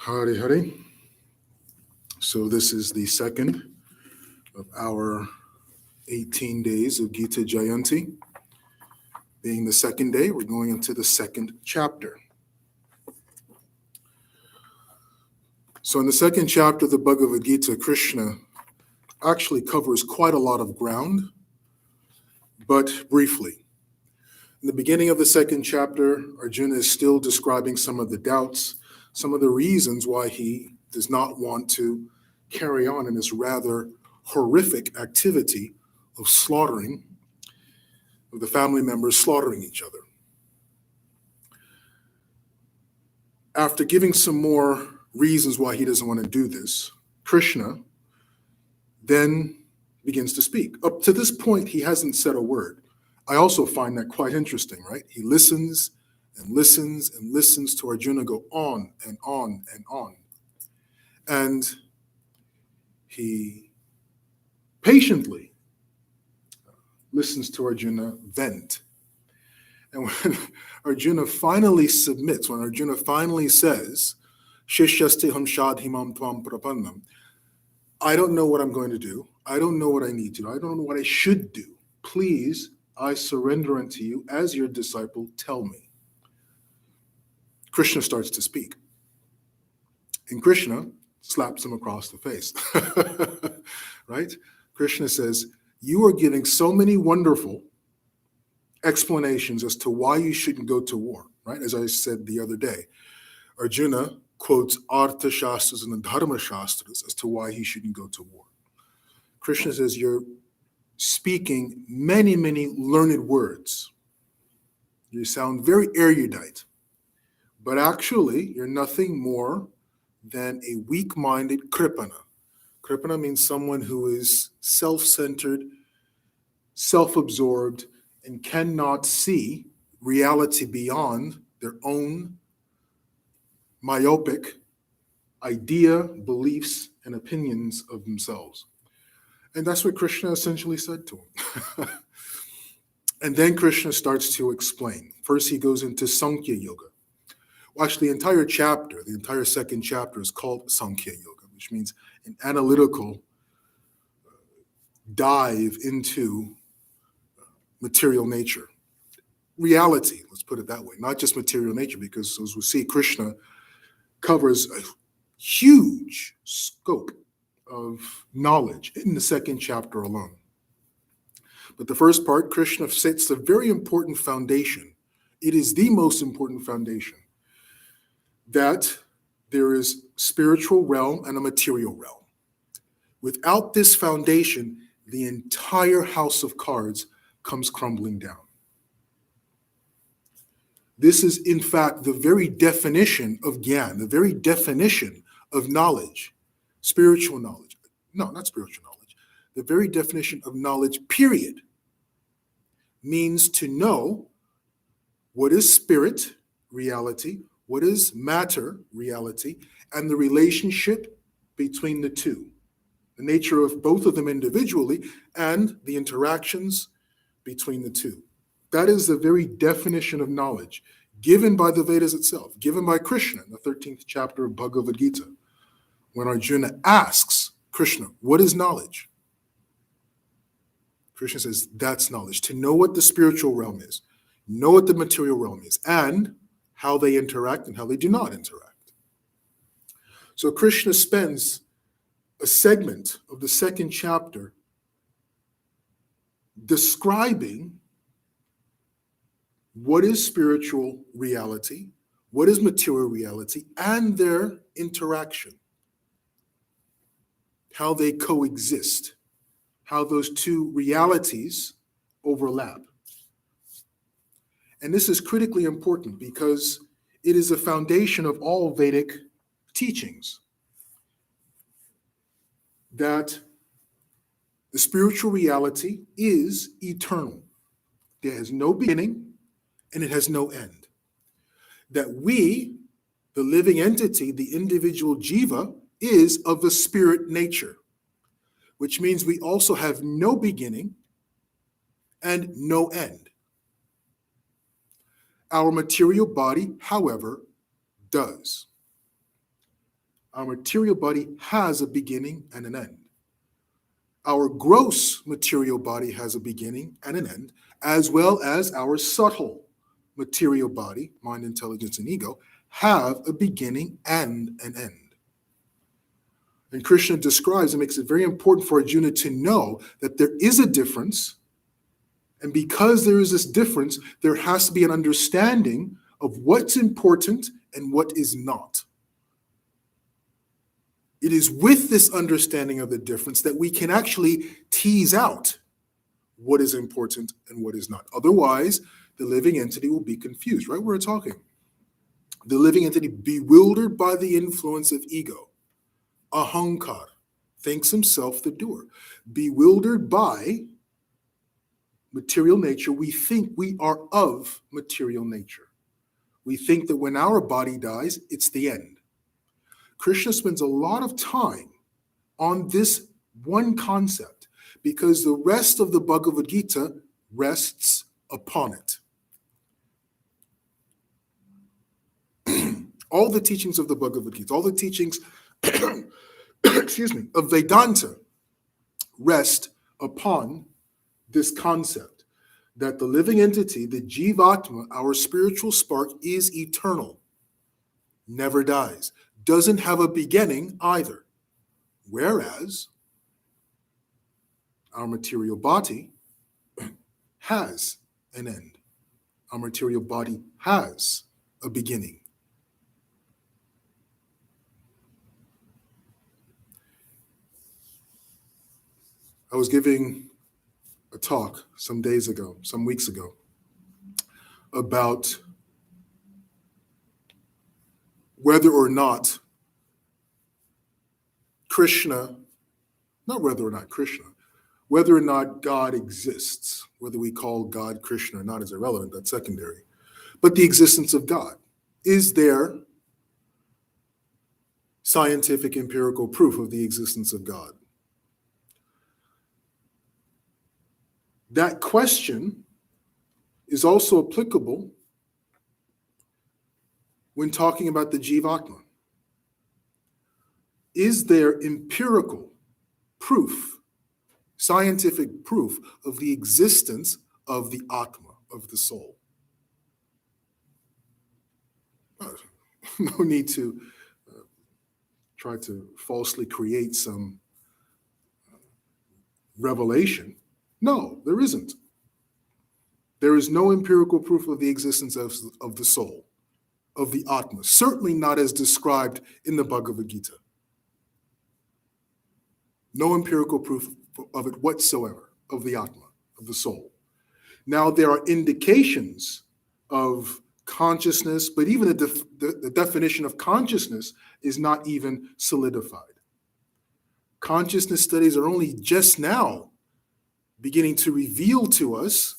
Hari Hari. So this is the second of our 18 days of Gita Jayanti. Being the second day, we're going into the second chapter. So in the second chapter of the Bhagavad Gita, Krishna actually covers quite a lot of ground, but briefly. In the beginning of the second chapter, Arjuna is still describing some of the doubts, some of the reasons why he does not want to carry on in this rather horrific activity of slaughtering, of the family members slaughtering each other. After giving some more reasons why he doesn't want to do this, Krishna then begins to speak. Up to this point, he hasn't said a word. I also find that quite interesting, right? He listens and listens and listens to Arjuna go on and on and on. And he patiently listens to Arjuna vent. And when Arjuna finally submits, when Arjuna finally says, Shishyasteham shadhimam tvam prapannam, I don't know what I'm going to do. I don't know what I need to do. I don't know what I should do. Please, I surrender unto you as your disciple. Tell me. Krishna starts to speak. And Krishna slaps him across the face. Right? Krishna says, you are giving so many wonderful explanations as to why you shouldn't go to war. Right? As I said the other day, Arjuna quotes Artha Shastras and the Dharma Shastras as to why he shouldn't go to war. Krishna says, you're speaking many, many learned words. You sound very erudite, but actually you're nothing more than a weak-minded kripana. Kripana means someone who is self-centered, self-absorbed, and cannot see reality beyond their own myopic idea, beliefs, and opinions of themselves. And that's what Krishna essentially said to him. And then Krishna starts to explain. First, he goes into Sankhya Yoga. Well, actually, the entire chapter, the entire second chapter is called Sankhya Yoga, which means an analytical dive into material nature. Reality, let's put it that way, not just material nature, because as we see, Krishna covers a huge scope of knowledge in the second chapter alone. But the first part, Krishna sets a very important foundation. It is the most important foundation, that there is spiritual realm and a material realm. Without this foundation, the entire house of cards comes crumbling down. This is, in fact, the very definition of Gyan, the very definition of knowledge, spiritual knowledge. No, not spiritual knowledge. The very definition of knowledge, period, means to know what is spirit, reality, what is matter, reality, and the relationship between the two, the nature of both of them individually and the interactions between the two. That is the very definition of knowledge given by the Vedas itself, given by Krishna in the 13th chapter of Bhagavad Gita. When Arjuna asks Krishna, what is knowledge? Krishna says, that's knowledge. To know what the spiritual realm is, know what the material realm is, and how they interact and how they do not interact. So Krishna spends a segment of the second chapter describing what is spiritual reality, what is material reality, and their interaction, how they coexist, how those two realities overlap. And this is critically important because it is the foundation of all Vedic teachings, that the spiritual reality is eternal. There is no beginning and it has no end. That we, the living entity, the individual jiva, is of the spirit nature, which means we also have no beginning and no end. Our material body, however, does. Our material body has a beginning and an end. Our gross material body has a beginning and an end, as well as our subtle material body, mind, intelligence, and ego, have a beginning and an end. And Krishna describes and makes it very important for Arjuna to know that there is a difference. And because there is this difference, there has to be an understanding of what's important and what is not. It is with this understanding of the difference that we can actually tease out what is important and what is not. Otherwise, the living entity will be confused, right? We're talking. The living entity bewildered by the influence of ego, ahankar, thinks himself the doer. Bewildered by material nature, we think we are of material nature. We think that when our body dies, it's the end. Krishna spends a lot of time on this one concept because the rest of the Bhagavad Gita rests upon it. All the teachings of the Bhagavad Gita, all the teachings of Vedanta rest upon this concept that the living entity, the Jivatma, our spiritual spark, is eternal, never dies, doesn't have a beginning either. Whereas our material body has an end. Our material body has a beginning. I was giving a talk some weeks ago, about whether or not whether or not God exists. Whether we call God Krishna or not is irrelevant, that's secondary. But the existence of God. Is there scientific empirical proof of the existence of God? That question is also applicable when talking about the Jivatma. Is there empirical proof, scientific proof of the existence of the Atma, of the soul? No need to try to falsely create some revelation. No, there isn't. There is no empirical proof of the existence of the soul, of the Atma, certainly not as described in the Bhagavad Gita. No empirical proof of it whatsoever, of the Atma, of the soul. Now, there are indications of consciousness, but even the definition of consciousness is not even solidified. Consciousness studies are only just now beginning to reveal to us,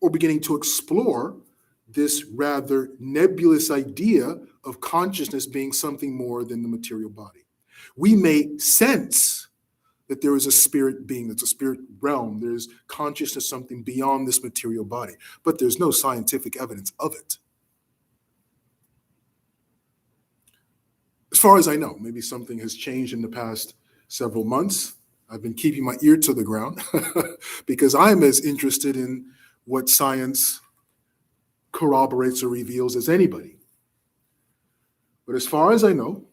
or beginning to explore, this rather nebulous idea of consciousness being something more than the material body. We may sense that there is a spirit being, that's a spirit realm, there's consciousness, something beyond this material body, but there's no scientific evidence of it. As far as I know, maybe something has changed in the past several months. I've been keeping my ear to the ground because I'm as interested in what science corroborates or reveals as anybody. But as far as I know,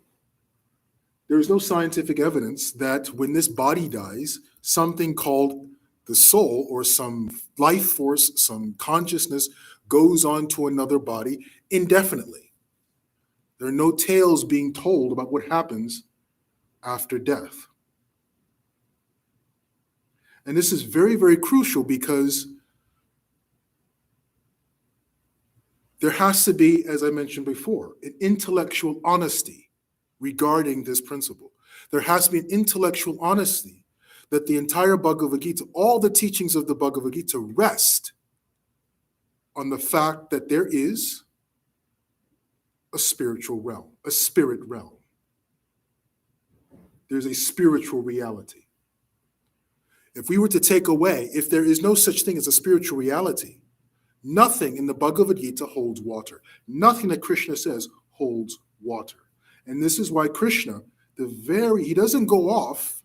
there is no scientific evidence that when this body dies, something called the soul or some life force, some consciousness goes on to another body indefinitely. There are no tales being told about what happens after death. And this is very, very crucial because there has to be, as I mentioned before, an intellectual honesty regarding this principle. There has to be an intellectual honesty that the entire Bhagavad Gita, all the teachings of the Bhagavad Gita rest on the fact that there is a spiritual realm, a spirit realm. There's a spiritual reality. If we were to take away, if there is no such thing as a spiritual reality, nothing in the Bhagavad Gita holds water. Nothing that Krishna says holds water. And this is why Krishna, he doesn't go off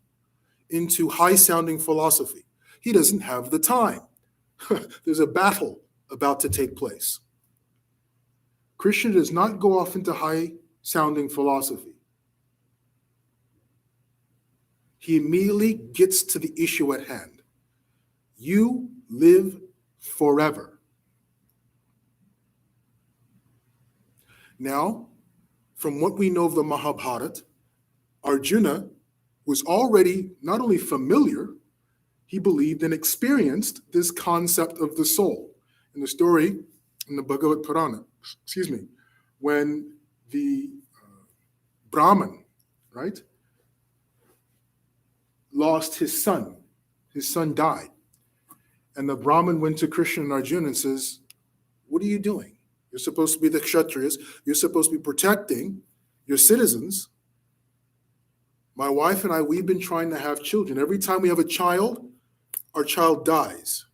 into high-sounding philosophy. He doesn't have the time. There's a battle about to take place. Krishna does not go off into high-sounding philosophy. He immediately gets to the issue at hand. You live forever. Now, from what we know of the Mahabharata, Arjuna was already not only familiar, he believed and experienced this concept of the soul. In the story in the Bhagavad Purana, when the Brahman, right, lost his son died. And the Brahman went to Krishna and Arjuna and says, what are you doing? You're supposed to be the Kshatriyas. You're supposed to be protecting your citizens. My wife and I, we've been trying to have children. Every time we have a child, our child dies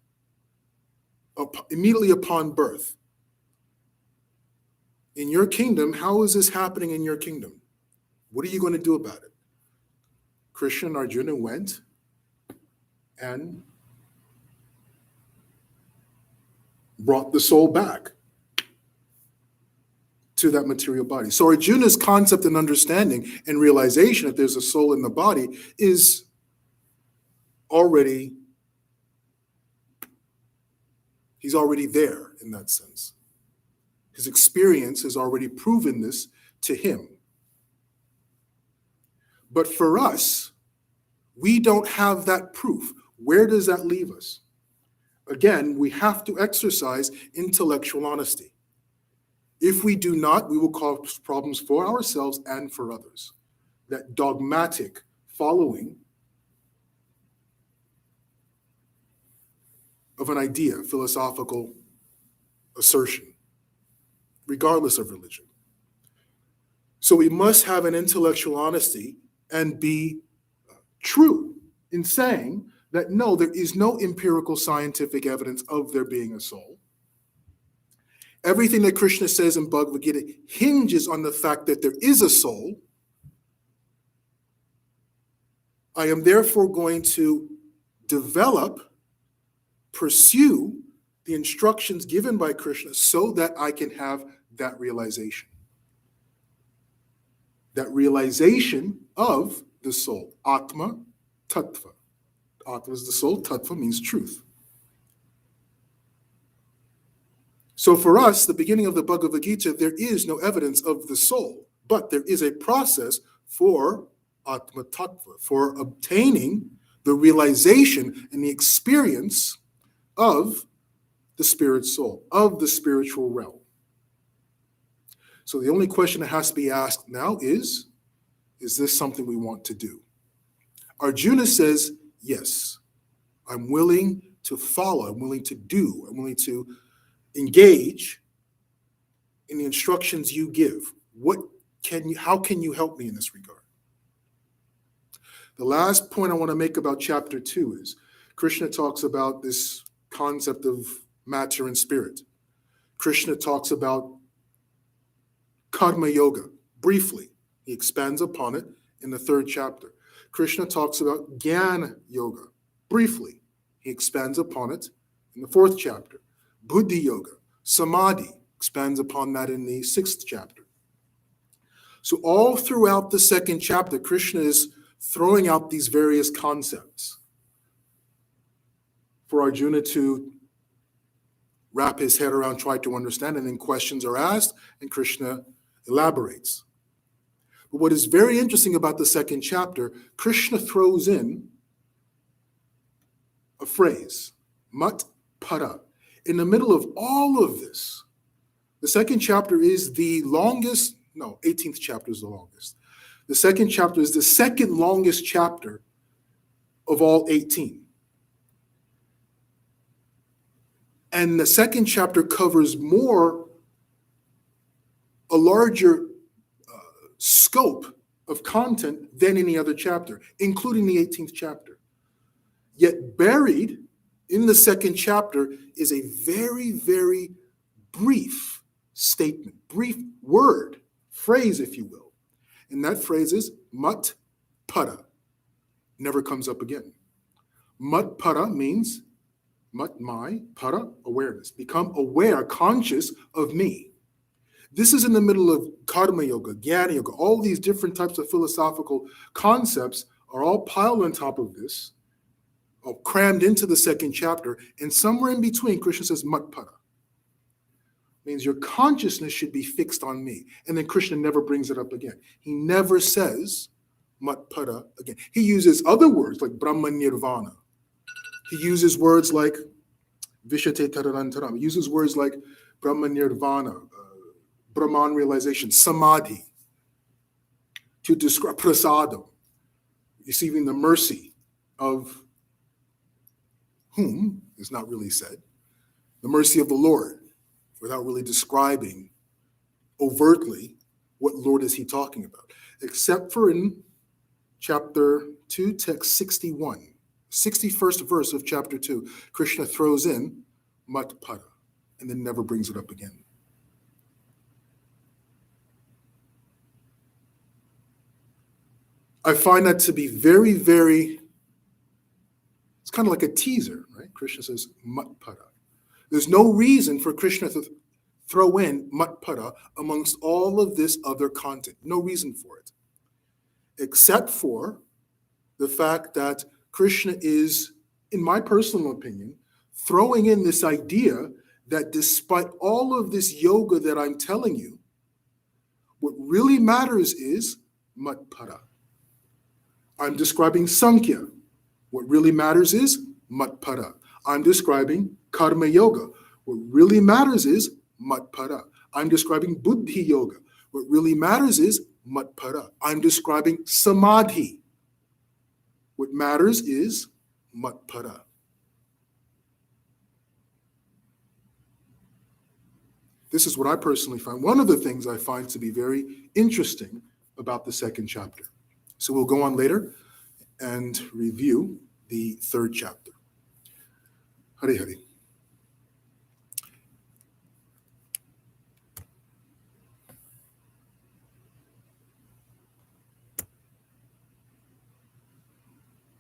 immediately upon birth. In your kingdom, how is this happening in your kingdom? What are you going to do about it? Krishna and Arjuna went and brought the soul back to that material body. So Arjuna's concept and understanding and realization that there's a soul in the body is already, he's already there in that sense. His experience has already proven this to him. But for us, we don't have that proof. Where does that leave us? Again, we have to exercise intellectual honesty. If we do not, we will cause problems for ourselves and for others. That dogmatic following of an idea, philosophical assertion, regardless of religion. So we must have an intellectual honesty and be true in saying that no, there is no empirical scientific evidence of there being a soul. Everything that Krishna says in Bhagavad Gita hinges on the fact that there is a soul. I am therefore going to pursue the instructions given by Krishna so that I can have that realization. That realization of the soul. Atma, Tattva. Atma is the soul, Tattva means truth. So for us, the beginning of the Bhagavad Gita, there is no evidence of the soul, but there is a process for Atma Tattva, for obtaining the realization and the experience of the spirit soul, of the spiritual realm. So the only question that has to be asked now is this something we want to do? Arjuna says, yes, I'm willing to follow, I'm willing to do, I'm willing to engage in the instructions you give. How can you help me in this regard? The last point I want to make about chapter 2 is Krishna talks about this concept of matter and spirit. Krishna talks about karma yoga briefly. He expands upon it in the 3rd chapter. Krishna talks about jnana yoga briefly. He expands upon it in the 4th chapter. Buddhi yoga, samadhi, expands upon that in the 6th chapter. So all throughout the 2nd chapter, Krishna is throwing out these various concepts for Arjuna to wrap his head around, try to understand, and then questions are asked, and Krishna elaborates. But what is very interesting about the 2nd chapter, Krishna throws in a phrase, mat para. In the middle of all of this, the 2nd chapter is the longest, 18th chapter is the longest. The 2nd chapter is the 2nd longest chapter of all 18. And the 2nd chapter covers a larger scope of content than any other chapter, including the 18th chapter. Yet buried in the 2nd chapter is a very, very brief statement, brief word, phrase, if you will. And that phrase is mat pada. Never comes up again. Mat pada means mat, my, para, awareness. Become aware, conscious of me. This is in the middle of karma yoga, jnana yoga, all these different types of philosophical concepts are all piled on top of this, all crammed into the second chapter, and somewhere in between, Krishna says mat pada. Means your consciousness should be fixed on me. And then Krishna never brings it up again. He never says mat pada again. He uses other words like Brahma Nirvana. He uses words like Vishate Tararantaram. He uses words like Brahma Nirvana, Brahman realization, Samadhi, to describe prasadam, receiving the mercy of whom is not really said, the mercy of the Lord, without really describing overtly what Lord is he talking about, except for in chapter 2, text 61, 61st verse of chapter 2, Krishna throws in mat pada and then never brings it up again. I find that to be very, very, it's kind of like a teaser, right? Krishna says mat pada. There's no reason for Krishna to throw in mat pada amongst all of this other content. No reason for it. Except for the fact that Krishna is, in my personal opinion, throwing in this idea that despite all of this yoga that I'm telling you, what really matters is mat pada. I'm describing Sankhya. What really matters is mat pada. I'm describing karma yoga. What really matters is mat pada. I'm describing buddhi yoga. What really matters is mat pada. I'm describing samadhi. What matters is mat pada. This is what I personally find. One of the things I find to be very interesting about the second chapter. So we'll go on later and review the third chapter. Hari Hari.